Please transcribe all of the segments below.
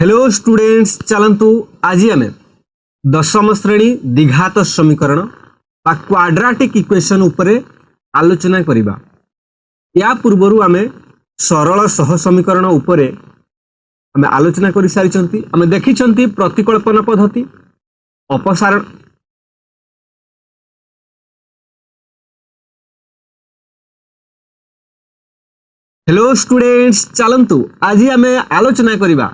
Hello students, चलंतु आज आम दशम श्रेणी द्विघात समीकरण बा क्वाड्राटिक इक्वेशन उपरे आलोचना करिबा। या पूर्वरु आम सरल सह समीकरण उपरे आम आलोचना कर सारी आम देखी प्रतिकल्पन पद्धति अपसारण हेलो स्टूडेंट्स, चलंतु आज आम आलोचना करिबा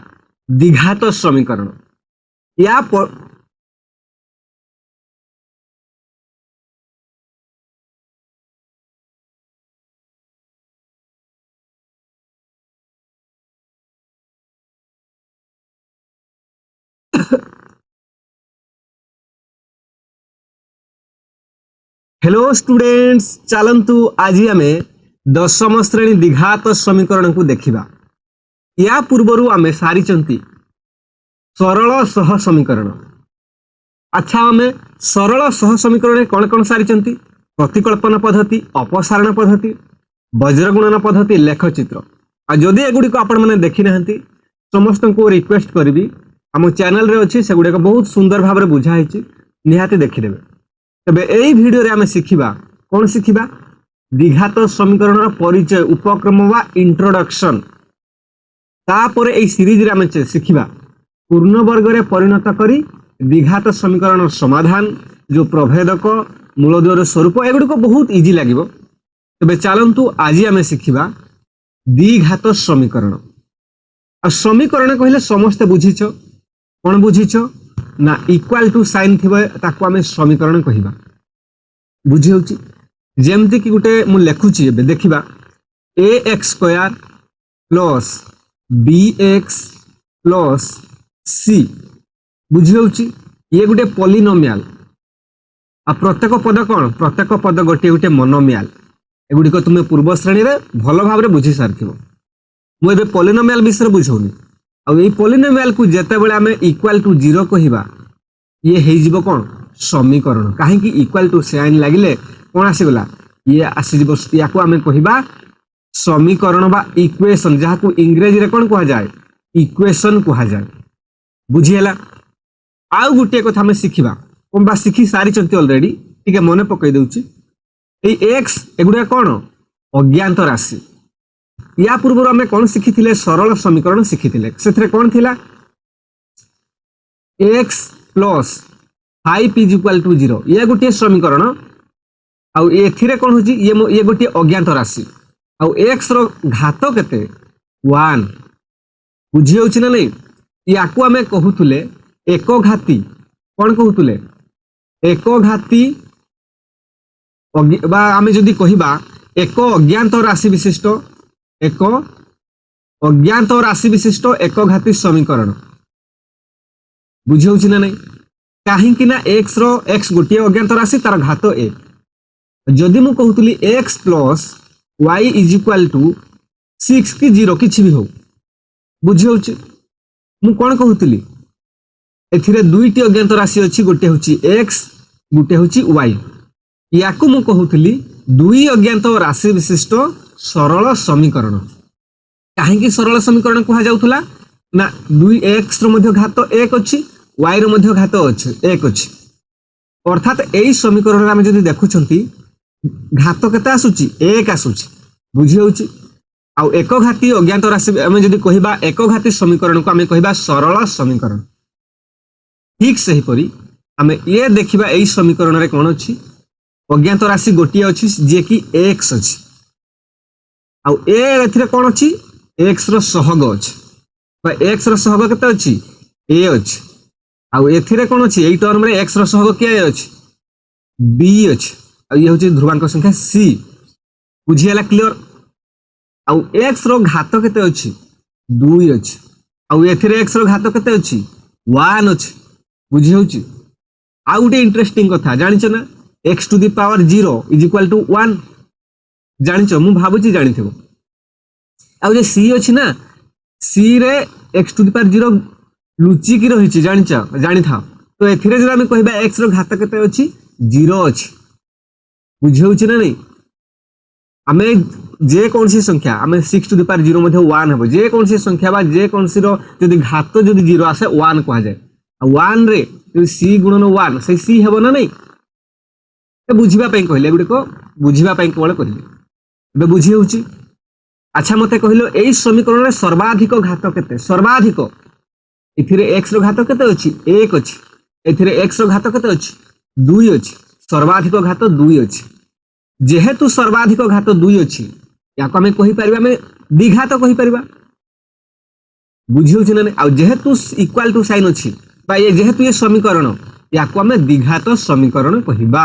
द्विघात समीकरण। या हेलो स्टूडेंट्स, चलंतु आज आम दशम श्रेणी द्विघात समीकरण को देखिबा। या पूर्वरु आम सारी सरल सह समीकरण। अच्छा, आम सरल सह समीकरण कौन कौन सारी प्रतिकल्पन पद्धति, अपसारण पद्धति, वज्रगुणन पद्धति, लेखचित्र। आ जदि एगुड़िक आपण मैंने देखी ना समस्त को रिक्वेस्ट करी आम चैनल रे अच्छी से गुड़ाक बहुत सुंदर भाव में बुझाई निहाती देखीदेवे। तबे एई वीडियो रे आम शिखिबा कौन शिखिबा द्विघात समीकरण परिचय उपक्रम वा इंट्रोडक्शन। तापर एई सीरीज रे आम शिखिबा पूर्ण वर्ग रे परिणत करी द्विघात समीकरण समाधान, जो प्रभेदक, मूलद्वयर स्वरूप, एगुड़िक बहुत इजी लगिबो। तबे चलंतु आज आम शिखिबा द्विघात समीकरण। आ समीकरण कहले समस्ते बुझीछ, कौन बुझीछ ना इक्वाल टू साइन थिबे ताको आम समीकरण कहिबा। बुझी होची जेमति कि गुटे मु लेखुची एबे देखिबा ax² plus bx plus c। बुझी होची ये गुटे पॉलिनोमियल। आ प्रत्येक पद कौन, प्रत्येक पद गोटे गोटे मोनोमियल। एगुड़िक तुम पूर्व श्रेणी रे भल भाव में बुझी सारिथिबो। मु एबे पॉलिनोमियल विषय बुझौनी। आ ये पॉलिनोमियल को जेते बेले आमे इक्वल टू 0 कहिबा ये हेजिबो कौन समीकरण। काहे कि इक्वल टू साइन लागिले कौन आसीगला ये आसीजिबो, याको आमे कहिबा समीकरण बा इक्वेशन, जहा को इंग्रेजी रे कौन कहा जाए इक्वेशन कहा जाए। बुझी हला। आउ गुटे कथा हमें शिखिबा कोन बा शिखी सारी चंती ऑलरेडी, ठीक है, मने पकई देउची। ए x एगुडा कौन अज्ञात राशि। या पूर्व आम कौन शिखी सरल समीकरण शिखी से कौन थिला x plus 5 is equal to 0 ये गोटे समीकरण। आउ एथिरे कौन होची ये गोटे अज्ञात राशि। आउ x रो घात केते 1। बुझी होची ना नहीं। याकू आम कहूले एक घाती, कौन कहूले एक घाती बा आम जदि कहिबा एक अज्ञात राशि विशिष्ट, एक अज्ञात राशि विशिष्ट एक घाती समीकरण। बुझी होची ना नहीं। कहीं ना x गोटे अज्ञात राशि तार घात a। जदि मु कहूली x plus y is equal to 6 कि 0 किछि भी हो। बुझी होची मु कौन कहूली एथिरे दुईटी अज्ञात राशि अछि, गोटे होची x गोटे होची y। याकू मु कहूली दुई अज्ञात राशि विशिष्ट सरल समीकरण। कहीं सरल समीकरण कहा जाउथला ना दुई x रो मध्य घात 1 अछि, y रो मध्य घात 1 अछि। अर्थात एई समीकरण आमे जदि देखुछंती घात केते आसुची 1 आसुची। बुझी होची। आ एक घाती अज्ञात राशि आमे जदि कहिबा एक घाती समीकरण को आमे कहिबा सरल समीकरण। ठीक सही परी आमे ये देखिबा एई समीकरण रे कोन अछि अज्ञात राशि गोटी अछि जे कि x अछि। आ ए एथिरे कोन अछि x रो सहग अछि। बा x रो सहग केते अछि a अछि। आ एथिरे कोन अछि एई टर्म रे x रो सहग के अछि b अछि। आ ये होछि ध्रुवांक संख्या c। बुझी हला क्लियर। आ x रो घात केते अछि 2 अछि। आ एथिरे x रो घात केते अछि 1 अछि। बुझी होछि। आ गुटे इंटरेस्टिंग कथा जानिछ ना x to the power 0 is equal to 1 जानिछ। मु भाबुची जानिथिबो। आ जे c अछि ना c रे x टू द पावर 0 लुचि की रहिछि जानिछ जानि था। तो एथिरे जे हम कहिबा x रो घात केते अछि 0 अछि। बुझी होछि ना नहीं। आमे जे कौन सी संख्या आम 6 टू द पावर 0 मध्य 1 हम जे कौन सी संख्या बा जे कौन सी जदि घात जदि 0 आसे 1 कह जाए 1 रे जदि c गुणन 1 से c हेबो ना नहीं बुझिबा पई कहले गुडी को बुझिबा पई केवल कहले बे बुझी होउची। अच्छा मते कहिलो एई समीकरण रे सर्वाधिक घात केते सर्वाधिक इथिरे x रो घात केते अछि 1 अछि एथिरे x रो घात केते अछि 2 अछि सर्वाधिक घात 2 अछि जेहेतु सर्वाधिक घात 2 अछि याको हमें कहि परिबा में द्विघात कहि परिबा बुझी होछि ना आ जेहेतु इक्वल टू साइन अछि बा ये जेहेतु ये समीकरण याको हमें द्विघात समीकरण कहिबा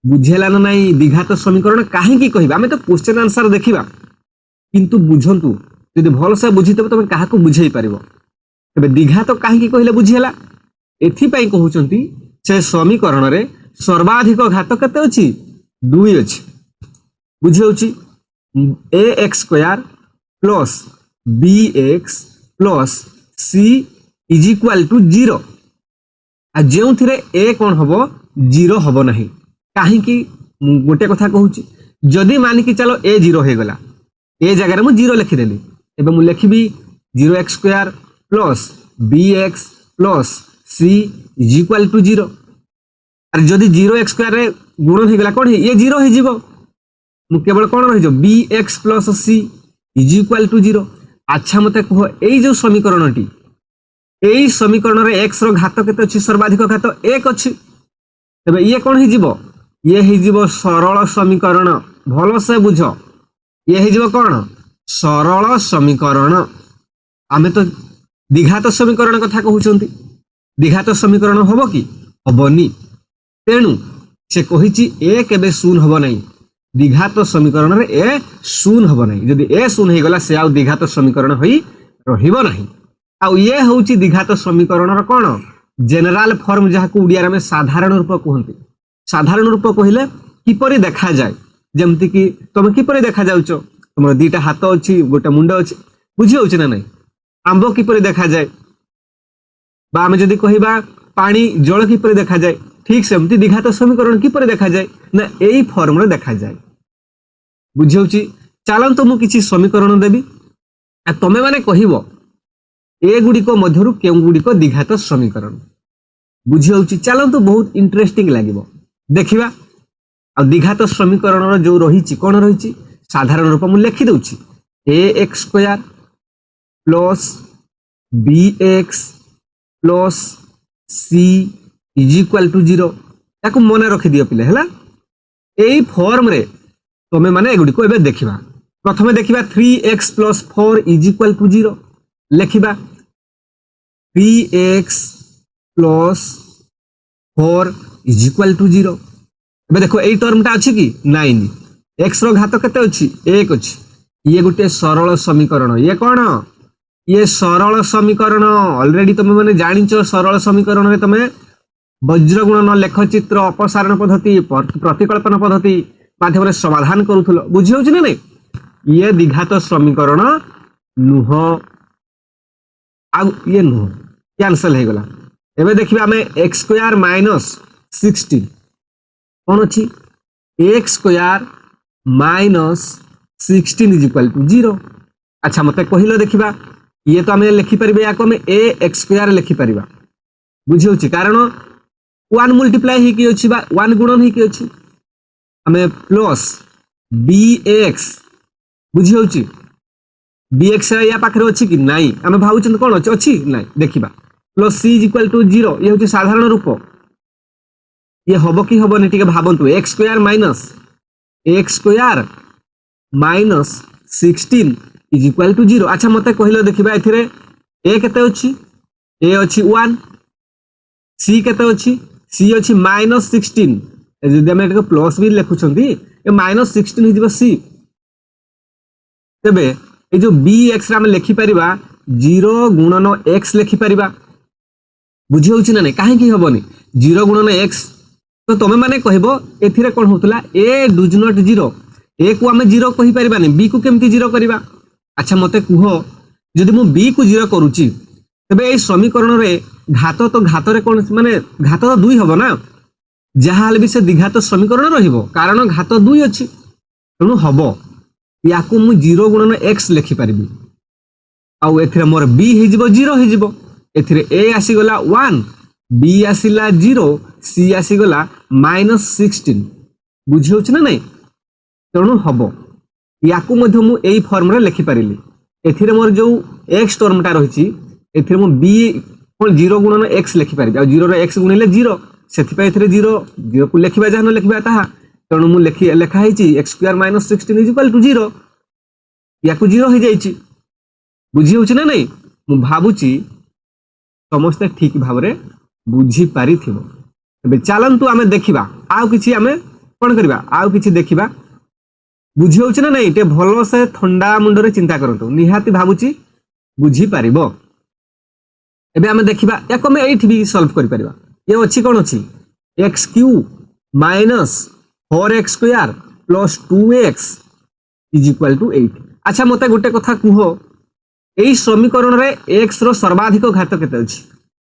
बुझेला ना नहीं द्विघात समीकरण काहे की कहिबा हमें तो क्वेश्चन आंसर देखिबा किंतु बुझंतु यदि भल से बुझितबे तमे काहा को बुझेई परिबो तबे द्विघात काहे की कहिले बुझेला एथि पई कहउचंती से समीकरण रे सर्वाधिक घात केते अछि 2 अछि बुझी होछि ax square plus bx plus c is equal to 0 आ जेउथिरे a कोन हबो 0 हबो नाही काहे की गोटे कथा कहूची जदि मानि कि चलो a 0 हे गला a जगह रे मु 0 लिखि देली एबे मु लिखिबी 0x square plus bx plus c is equal to 0 और जदि 0x स्क्वायर रे गुणन हे गला कोन हे ये 0 हे जीवो मु केवल कोन रहि जो bx plus c is equal to 0। अच्छा मते कहो एई जो समीकरणटी एई समीकरण रे x रो घात केते अछि सर्वाधिक घात 1 अछि तबे ये कोन हे जीवो ये हे जीवो सरल समीकरण भलो से बुझो ये हे जीवो कोन सरल समीकरण आमे तो द्विघात समीकरण कथा कहउचंती द्विघात समीकरण होबो कि होबोनी तेणु से कहिची ए केबे शून्य हबो नाही द्विघात समीकरण रे ए शून्य हबो नाही जदि ए शून्य हे गला से आ द्विघात समीकरण होई रहिबो नाही आ ये होउची द्विघात समीकरण र कोन जनरल फॉर्म जहा को उडिया में साधारण रूप कहंती साधारण रूप कहिले किपरि देखा जाय जेमति कि तुम किपरि देखा जाउचो तुमर दीटा हाथ अछि गोटे मुंड अछि बुझी होउची ना नाही आंबो किपरि देखा जाय बा हम जदि कहिबा पानी जल किपरि देखा जाय ठीक सेमति द्विघात समीकरण किपरि देखा जाय ना एई फॉर्म रे देखा जाय बुझी होउची चालन तो मु किछि समीकरण देबी आ तमे माने कहिबो ए गुडी को मध्यरु केउ गुडी को द्विघात समीकरण बुझी होउची चालन तो बहुत इंटरेस्टिंग लागिबो देखिबा आ द्विघात समीकरण रो जो रहिची कोन रहिची साधारण रूप मु लिखि दउची ax square plus bx plus c is equal to 0 ताको मने रखि दियो पिले हला एई फॉर्म रे तमे माने एगुडी को एबे देखिबा प्रथमे देखिबा 3x plus 4 is equal to 0 लिखिबा 3x plus 4 is equal to 0 एबे देखो एई टर्मटा अछि कि 9 x रो घात केते अछि 1 अछि ये गुटे सरल समीकरण ये कोन ये सरल समीकरण ऑलरेडी तुम माने जानिचो सरल समीकरण रे तमे वज्र गुणन लेखचित्र अपसारण पद्धति प्रतिकल्पन पद्धति माध्यम रे समाधान करूथलो बुझी होछि ना नहीं ये द्विघात समीकरण नुह आ ये नुह कैंसिल हे गला एबे देखिबा हमें x स्क्वायर माइनस 16 कोन अछि x square minus 16 is equal to 0। अच्छा मते कहिलो देखिबा ये तो हमें लिखि परिबे याको हमें ax स्क्वायर लिखि परिबा बुझी होछि कारण 1 मल्टीप्लाई ही की अछि बा 1 गुणन ही की अछि हमें प्लस bx बुझी होछि bx या पाखरे अछि कि नाही हमें भाउछन कोन अछि नाही देखिबा plus c is equal to 0 ये होछि साधारण रूप ये हबो कि हबो नि टिके भाबंतु x square minus 16 is equal to 0। अच्छा मते कहिलो देखिबा एथिरे a केते अछि a अछि 1 c केते अछि c अछि माइनस 16 जदि हम एटाको प्लस भी लिखुछंती ए माइनस 16 हिजबा c तबे ए जो bx रा हम लिखि परिबा 0 गुणन x लिखि परिबा बुझी होछि ना नै काहे की हबोनी 0 गुणन x तो तमे माने कहबो एथिरे कोन होतला a डज नॉट 0 a को हम 0 कहि परिबानी b को केमती 0 करिबा। अच्छा मते कुहो जदि मु b को 0 करूची तबे ए समीकरण रे घात तो घात रे कोन माने घात तो 2 हबो ना जहाल भी से द्विघात समीकरण रहिबो कारण घात 2 अछि तेणु हम या जीरो गुणन एक्स लिखिपारि आउ एथिरे मोर बी हो जीरो हो एथिरे ए आसीगला 1 बी आसीला 0 सी आसीगला -16 बुझी होछ ना नहीं तेणु हम या यही फॉर्म रे लिखिपारि एथिरे मोर जो एक्स टर्मटा रही एथिरे मो बी कोन जीरो गुणन एक्स लिखिपारि आ जीरो रे एक्स गुणिले जीरो सेथिपा एथिरे जीरो जीरो को लिखिबा जहां लिखिबा ताहा तेणु मु लेखा है एक्स स्क्वायर -16 इक्वल टू 0 या जीरो हो जाइए बुझी होछि ना नहीं मु भाबुची समस्ते ठीक भाव में बुझी पारि थिबो तबे चलंतु आमे देखिबा आउ किछि आमे कोन करबा आउ किछि देखिबा बुझी होछि ना नहीं टे भलो से ठंडा मुंडरे चिंता करंतु निहाती भाबुची बुझी पारिबो एबे आमे देखिबा याको मे एठी भी सॉल्व करि परिबा ये अछि कोन अछि x cube minus 4x square plus 2x is equal to 8 अच्छा मते गुटे कथा कुहो एई समीकरण रे x रो सर्वाधिक घात केते अछि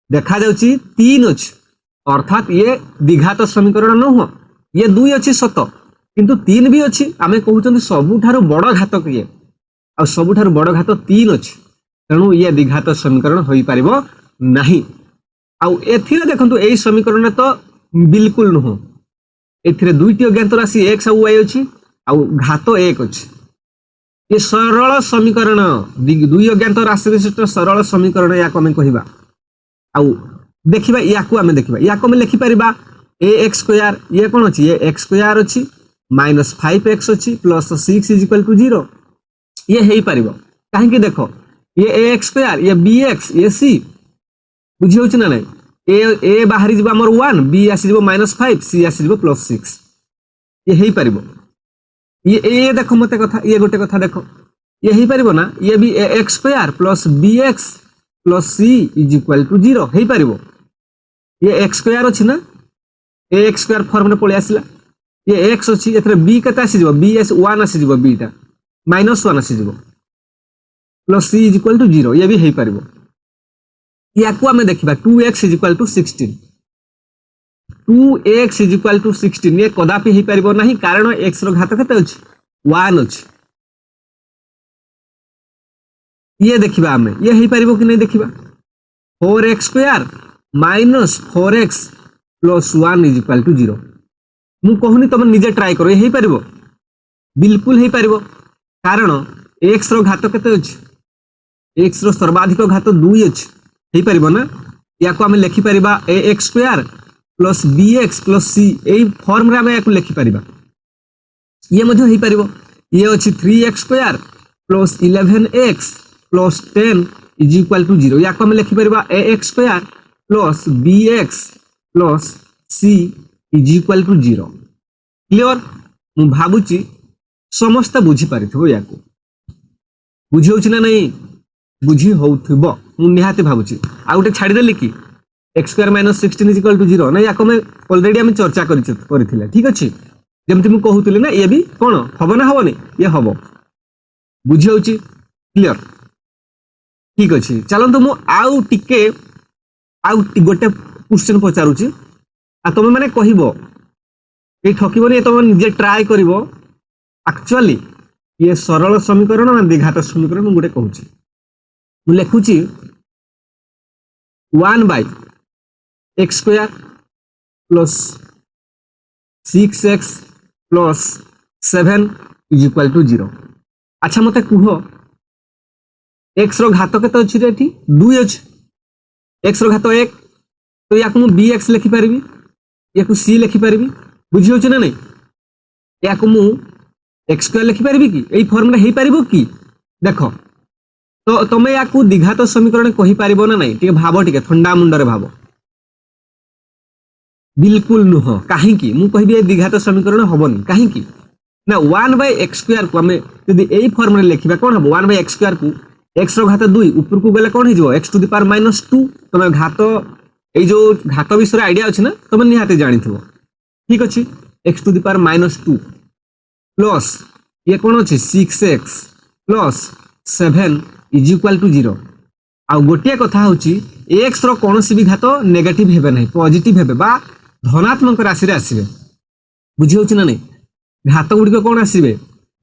देखा जाउची 3 अछि अर्थात ये द्विघात समीकरण न हो ये 2 अछि सत किंतु 3 भी अछि आमे कहउचंदी सबुठारो बड़ घातक ये आ सबुठारो बड़ घात 3 अछि तेणु ये द्विघात समीकरण होई परिबो नाही आ एथिरे देखंतु एई समीकरण तो बिल्कुल न हो एथिरे दुईटी अज्ञात राशि x और y अछि आ घात 1 अछि ये सरल समीकरण दुई अज्ञात राशि विशिष्ट सरल समीकरण या को हम कहिबा आ देखिबा याकू आमे देखिबा याको में लिखि परिबा ax स्क्वायर ये कोन अछि ये x स्क्वायर अछि माइनस 5x अछि प्लस 6 इज इक्वल टू 0 ये हेई परिबो काहे कि देखो ये ax स्क्वायर ये bx ये c बुझी होछि ना नहीं ए बाहरी जीव हमर 1 बी आसी जीव -5 सी आसी जीव +6 ये हेई परिबो ये देखो मते कथा ये गोटे कथा देखो ये हेई परिबो ना ये भी x square plus bx plus c is equal to 0 हेई परिबो ये x स्क्वायर अछि ना ax स्क्वायर फॉर्म रे पळे आसिला ये x अछि एथरे b कता आसी जीव b एस 1 आसी जीव b टा -1 आसी जीव plus c is equal to 0 ये भी हेई परिबो याकू आमे देखिबा 2x is equal to 16 2x is equal to 16 ये कदापि ही परिबो नाही कारण x रो घात कते अछि 1 अछि ये देखिबा आमे ये ही परिबो कि नहीं देखिबा 4x square minus 4x plus 1 is equal to 0 मु कहूनी तुम निजे ट्राई करो ये ही परिबो बिल्कुल ही परिबो कारण x रो घात कते अछि x रो सर्वाधिक घात 2 अछि हेई परिबो ना याको आमे लिखि परिबा ax square plus bx plus c एई फॉर्म रे आमे याको लिखि परिबा ये मध्ये हेई परिबो ये अछि 3x square plus 11x plus 10 is equal to 0 याको आमे लिखि परिबा ax square plus bx plus c is equal to 0 clear मु भाबुची समस्त बुझी पारिथबो याको बुझी होछि ना नहीं बुझी होउथबो मु निहाती भाबुची आ उटे छाडी देली कि x square -16 is equal to 0 ना याको में ऑलरेडी हम चर्चा करिथिले ठीक अछि जेमति मु कहउतले ना ये भी कोन हबो ना हबो नै ये हबो बुझी होउची क्लियर ठीक अछि चलंतु मु आउ टिके आउ गोटे क्वेश्चन पचारुची आ तमे माने कहिबो ए ठकिबो नै तमे निजे ट्राई करिवो एक्चुअली ये सरल समीकरण ना द्विघात समीकरण मु गोटे कहूची मु लिखुची 1 by x square plus 6x plus 7 is equal to 0 अच्छा मते कुहो x रो घात केते अछि रे एठी 2 अछि x रो घात 1 तो याकु मु bx लिखि परबी याकु c लिखि परबी बुझी होछ ना नहीं याकु मु x स्क्वायर लिखि परबी कि एई फॉर्म रे हेई परबो कि देखो तो तमे याकू द्विघात समीकरण कहि पारिबो ना नहीं टिके भाबो टिके ठंडा मुंडरे भाबो बिल्कुल नुह काहे कि मु कहबी ए द्विघात समीकरण हबोनी काहे कि ना 1/x स्क्वायर को हमें यदि एई फॉर्म रे लिखिबा कोन हबो 1/x स्क्वायर को x रो घात 2 ऊपर को गेले कोन हिजो x टू द पावर -2 तमे घात ए जो घात विषय आईडिया अछि ना तमे निहाते जानिथिबो ठीक अछि x to the power -2 plus ये कोन अछि 6x plus 7 is equal to 0 आ गोटिया कथा होची x रो कोनोसी भी घात नेगेटिव हेबे नहीं पॉजिटिव हेबे बा धनात्मक राशि रे आसीबे बुझी होची ना नहीं घात गुडी को कोन आसीबे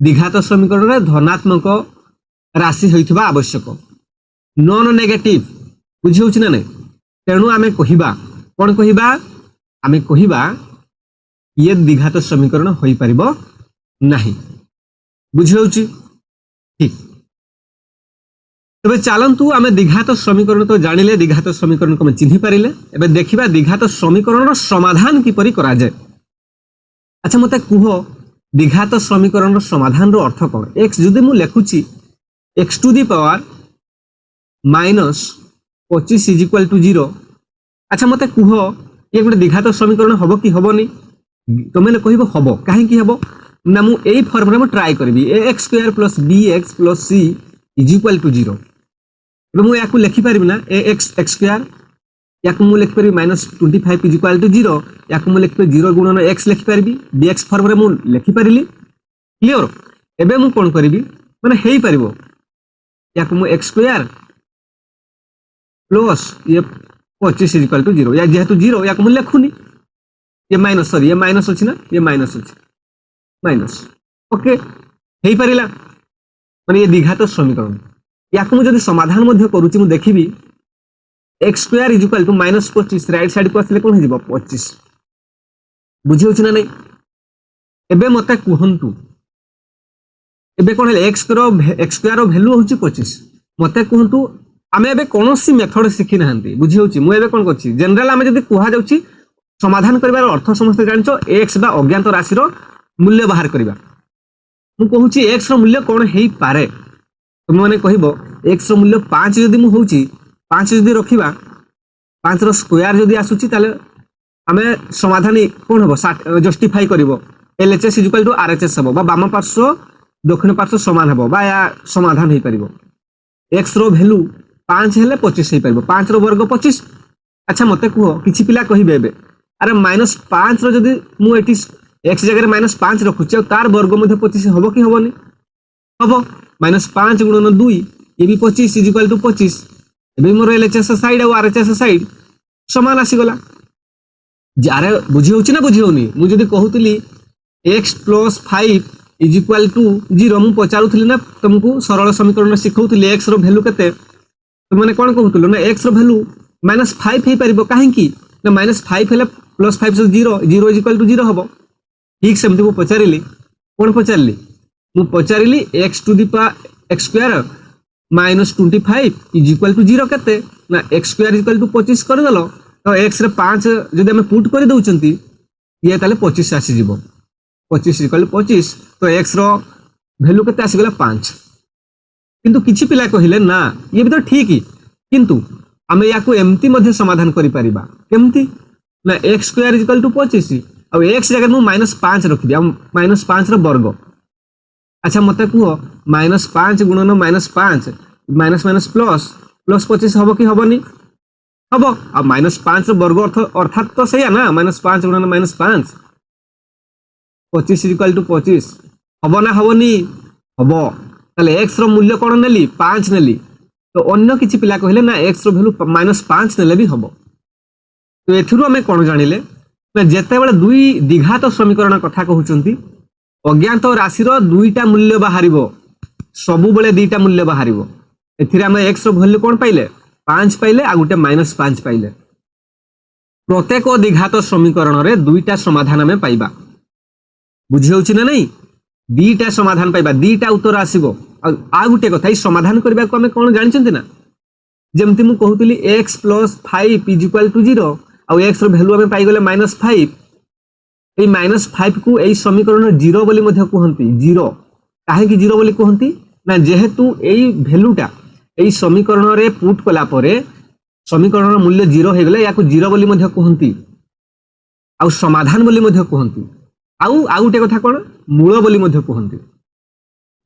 দ্বিঘাত সমীকরণে ধনাত্মক রাশি হইଥିବା আবশ্যক নন নেগেটিভ বুঝি হଉଛି না নাই তেণু আমি কহিবা কোন কহিবা আমি কহিবা ইয়ে দ্বিঘাত সমীকরণ হই পারিব নাহি বুঝি হଉଛି ঠিক তবে চালন্তু আমি দ্বিঘাত সমীকরণ তো জানিলে দ্বিঘাত সমীকরণ আমি চিহ্নি পারিলে এবে দেখিবা দ্বিঘাত সমীকরণৰ সমাধান কিপৰি কৰা যায় আচ্ছা মতে কুহ দ্বিঘাত সমীকরণৰ সমাধানৰ অর্থ কোন x যদি মু লেখুছি x to the power minus 25 is equal to 0 আচ্ছা মতে কুহ ইয়ে গোটে দ্বিঘাত সমীকরণ হব কি হবনি তুমি কহিব হব কাহিঁকি হব না মু এই ফর্মুলা মু ট্রাই করিবি ax square plus bx plus c is equal to 0 এবে মু ইয়াকু লেখি পারিবি না ax x স্কয়ার ইয়াকু মু লেখি পারিবি মাইনস 25 ইজ ইকুয়াল টু 0 ইয়াকু মু লেখি 0 গুণন x লেখি পারিবি bx ফর্মুলা মু লেখি পারিলি ক্লিয়ার এবে মু কোন করিবি মানে হেই পারিব ইয়াকু মু x স্কয়ার प्लस ये 25 इज इक्वल टू 0 या जेहेतु 0 या को लिखुनी ये माइनस सॉरी ये माइनस अछि ना ये माइनस अछि माइनस ओके हेई परिला माने ये द्विघात समीकरण या को जदी समाधान मध्ये करूची मु देखिबी x square is equal to -25 right side को असले कोन हे जिवो 25 बुझी होछि ना नै एबे मते कुहंतु एबे कोन हे x स्क्वायर रो वैल्यू होछि 25 मते कुहंतु आमे एबे कोनोसी मेथड सिखि नहंती बुझी होछि मु एबे कोन करछि जनरल आमे जदी कुहा जाउछि समाधान करबार अर्थ समस्त जानछो x बा अज्ञात राशि रो मूल्य बाहर करबा मु कहूछि x रो मूल्य कोन हेई पारे तुम माने कहिबो x रो मूल्य 5 जदी मु होउछि 5 जदी रखिबा 5 रो स्क्वायर जदी आसुछि ताले आमे समाधान कोन हबो जस्टिफाई करबो LHS = RHS हबो बा बाम पार्श्व दक्षिण पार्श्व समान हबो बा या समाधान हेई परिबो x रो वैल्यू 5 हेले 25 हेई परिबो 5 रो वर्ग 25 अच्छा मते कुहो किछि पिला कहिबे एबे अरे -5 रो जदी मु एटी x जगह -5 रखुछि तार वर्ग मध्ये 25 हबो कि हबोनी हबो -5 गुणन 2 ये भी 25 इज इक्वल टू 25 एबे मोर LHS साइड और RHS साइड समान आसी गला जारे बुझी होछि ना बुझी होनी मु जदी कहउतली x + 5 इज इक्वल टू 0 मु पचारुथली ना तुमको सरल समीकरण सिखौतली x रो वैल्यू केते तुम माने कोन कहउतलो ना x रो वैल्यू -5 हेई परिबो काहे की ना -5 हेले +5 से 0 0 इज इक्वल टू 0 हबो ठीक सेमति मु पचारिली कोन पचारिली मु पचारिली x to the power x square -25 is equal to 0 केते ना x square is equal to 25 कर दलो तो x रे 5 जदि हम पुट कर दउचंती ये ताले 25 आसी जिवो 25 इज इक्वल टू 25 तो x रो वैल्यू केते आसी गला 5 किंतु किछि पिला कहिले ना ये भी तो ठीक ही किंतु आमे याकू एमती मध्ये समाधान करि परिबा केमती ना x square is equal to 25 और x जगह मु -5 रखि दिया -5 रो वर्ग अच्छा मते कुहो -5 गुणन -5 माइनस माइनस प्लस प्लस 25 हबो कि हबोनी हबो अब -5 रो वर्ग अर्थात तो सही है ना -5 गुणन -5 25 इज इक्वल टू 25 हबो ना हबोनी हबो ताले x रो मूल्य कोन नेली 5 नेली तो अन्य किछि पिला कहिले ना x रो वैल्यू -5 नेले भी हबो तो एथिरु हमें कोन जानिले ना जेते बेले दुई द्विघात समीकरण कथा कहउचंती अज्ञात राशि रो दुईटा मूल्य बाहरिबो सबु बेले दुईटा मूल्य बाहरिबो एथिरे हमें x रो वैल्यू कोन पाइले 5 पाइले आ गुटे -5 पाइले प्रत्येक द्विघात समीकरण रे दुईटा समाधान हमें पाइबा बुझी होउछि ना नहीं दीटा समाधान पाइबा दीटा उत्तर आसीबो आ गुटे कथा ई समाधान करबा को हमें कोन जानिचंती ना जेमति मु कहउतली x + 5 इज इक्वल टू 0 आ x रो वैल्यू हमें पाइ गेले -5 ए -5 को ए समीकरण 0 बोली मध्ये कहंती 0 काहे कि 0 बोली कहंती ना जेहेतु ए वैल्यूटा ए समीकरण रे पुट कला परे समीकरण मूल्य 0 हे गेले याकू 0 बोली मध्ये कहंती आ समाधान बोली मध्ये कहंती आ गुटे कथा कोन मूल बोली मध्ये कहंती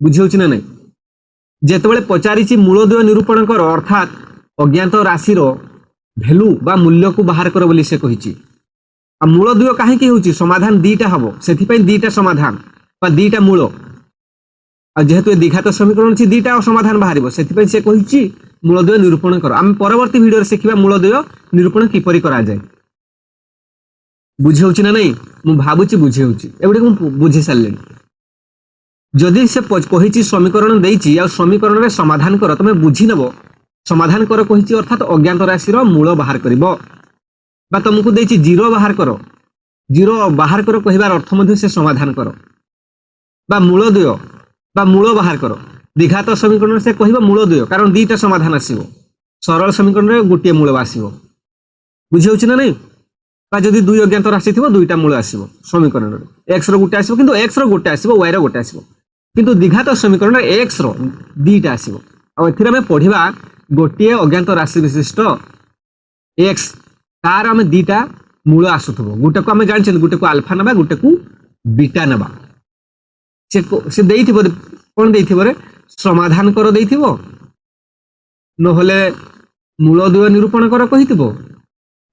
बुझी होछि ना नै जेतेबेले पचारिछि मूलद्वय निरूपण कर अर्थात अज्ञात राशि रो वैल्यू बा मूल्य को बाहर कर बोली से कहिछि आ मूलद्वय काहे कि होछि समाधान दीटा हबो सेथि पई दीटा समाधान बा दीटा मूल आ जेहेतु द्विघात समीकरण छि दीटा समाधान बाहरिबो सेथि पई से कहिछि मूलद्वय निरूपण कर हम परवर्ती वीडियो रे सिखिबा मूलद्वय निरूपण किपरि करा जाय बुझी होछि ना नै मु भाबुछि बुझी होछि एबडे मु बुझी सारले जदि से कही समीकरण देइछि आ समीकरण रे समाधान कर तुम बुझी नब समाधान कर कही अर्थात अज्ञात राशि मूल बाहर करिवो बा तुमको देइछि जीरो बाहर कर जीरो बाहर कर कहिबार अर्थ मध्ये से समाधान कर बा मूल द्वय बा मूल बाहर कर द्विघात समीकरण से कहिबो मूल द्वय कारण दुईटा समाधान आसीबो सरल समीकरण रे गोटे मूल आसीबो बुझी होछि ना नहीं बा जदि दुई अज्ञात राशि थिबो दुईटा मूल आसीबो समीकरण रे x रो गोटे आसीबो किंतु x रो गोटे आसीबो y रो गोटे आसीबो किंतु द्विघात समीकरण रे x रो दुईटा आसीबो आ एथिरे हम पढिबा गोटे अज्ञात राशि विशिष्ट x तार हम दुईटा मूल आसुथबो गोटे को हम जानछन गोटे को अल्फा नबा गोटे को बीटा नबा से देइथिबो कोन देइथिबो रे समाधान कर देइथिबो नहले मूल द्वय निरूपण कर कहिथिबो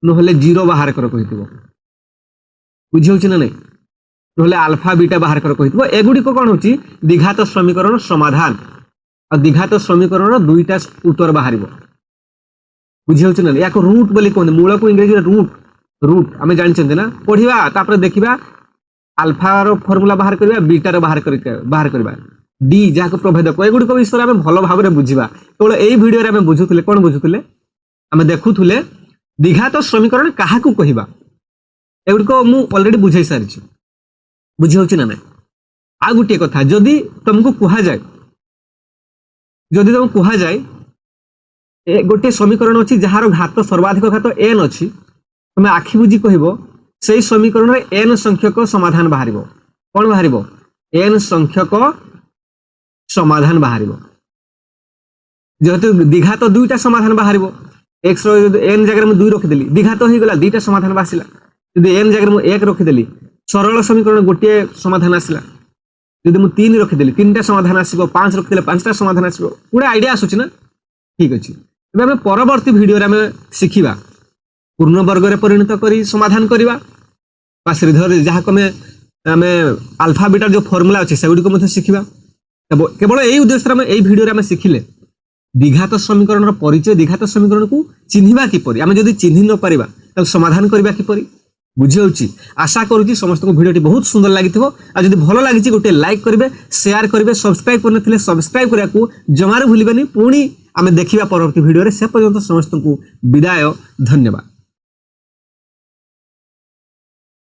नहले जीरो बाहर कर कहिथिबो बुझी होछि ना नहीं नहले अल्फा बीटा बाहर कर कहिथिबो एगुडी को कोन होछि द्विघात समीकरण समाधान आ द्विघात समीकरण दुईटा उत्तर बाहरिबो बुझी होछि ना याको रूट बोली कोन मूल को इंग्लिश रे रूट हमें जानछन ना पढिबा तापर देखिबा अल्फा रो फार्मूला बाहर करबा बीटा रो बाहर करबा डी जाको प्रभेदक एगुडी को विषय हम भलो भाबरे बुझिबा केवल एई वीडियो रे हम बुझुतले कोन बुझुतले हम देखुतले द्विघात समीकरण काहा को कहिबा एगुडी को मु ऑलरेडी बुझाई सारिछु बुझी होछि ना नै आ गुटे कथा जदि तुमको कुहा जाय जदि तुमको कुहा जाय ए गोटे समीकरण अछि जहार घात सर्वाधिक घात n अछि तुम आखि बुझी कहबो सेही समीकरण रे n संख्यक समाधान बाहरिबो कोन बाहरिबो n संख्यक समाधान बाहरिबो जेहेतु द्विघात दुईटा समाधान बाहरिबो x रो n जगह में 2 रखि देली द्विघात होई गेला दुईटा समाधान बासिला यदि n जगह में 1 रखि देली सरल समीकरण गोटे समाधान आसिला यदि मु 3 रखि देली तीनटा समाधान आसीबो 5 रखि देले पांचटा समाधान आसीबो पूरा आईडिया आसुची ना ठीक अछि एबे हम परवर्ती वीडियो रे हम सिखिबा पूर्ण वर्ग रे परिणत करी समाधान करिबा बा श्रीधर जहा को हमें अल्फा बीटा जो फार्मूला अछि सेगुडी को मध्ये सिखिबा केवल एई उद्देश्य रे हम एई वीडियो रे हम सिखिले द्विघात समीकरण रो परिचय द्विघात समीकरण को चिन्हिबा कि परि हम जदि चिन्हि न परिबा त समाधान करिबा कि परि बुझी होछि आशा करूछि समस्त को वीडियोटी बहुत सुंदर लागिथिबो आ जदि भलो लागिछि गोटे लाइक करिवे शेयर करिवे सब्सक्राइब करनथिले सब्सक्राइब करिया को जमार भूलिबेनी पुणी आमे देखिबा परवर्ती वीडियो रे से पर्यंत समस्त को विदाय धन्यवाद।